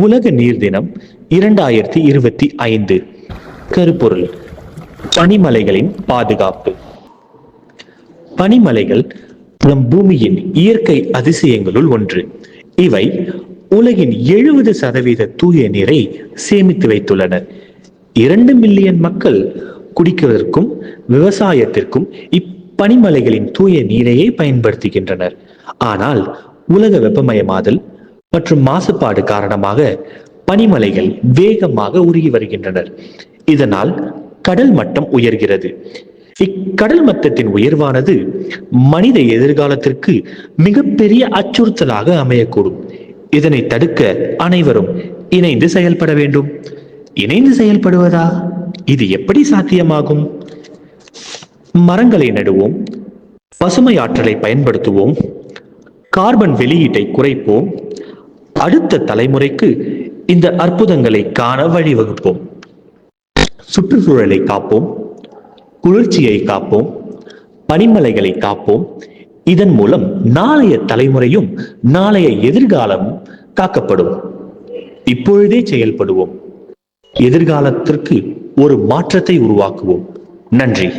உலக நீர் தினம் 2025. கருப்பொருள்: பனிமலைகளின் பாதுகாப்பு. பனிமலைகள் நம் பூமியின் இயற்கை அதிசயங்களுள் ஒன்று. இவை உலகின் 70% தூய நீரை சேமித்து வைத்துள்ளனர். 2 மில்லியன் மக்கள் குடிப்பதற்கும் விவசாயத்திற்கும் இப்பனிமலைகளின் தூய நீரையே பயன்படுத்துகின்றனர். ஆனால் உலக வெப்பமயமாதல் மற்றும் மாசுபாடு காரணமாக பனிமலைகள் வேகமாக உருகி வருகின்றனர். இதனால் கடல் மட்டம் உயர்கிறது. இக்கடல் மட்டத்தின் உயர்வானது மனித எதிர்காலத்திற்கு மிகப்பெரிய அச்சுறுத்தலாக அமையக்கூடும். இதனை தடுக்க அனைவரும் இணைந்து செயல்பட வேண்டும். இணைந்து செயல்படுவதா? இது எப்படி சாத்தியமாகும்? மரங்களை நடுவோம், பசுமை ஆற்றலை பயன்படுத்துவோம், கார்பன் வெளியீட்டை குறைப்போம், அடுத்த தலைமுறைக்கு இந்த அற்புதங்களை காண வழிவகுப்போம். சுற்றுச்சூழலை காப்போம், குளிர்ச்சியை காப்போம், பனிமலைகளை காப்போம். இதன் மூலம் நாளைய தலைமுறையும் நாளைய எதிர்காலமும் காக்கப்படும். இப்பொழுதே செயல்படுவோம். எதிர்காலத்திற்கு ஒரு மாற்றத்தை உருவாக்குவோம். நன்றி.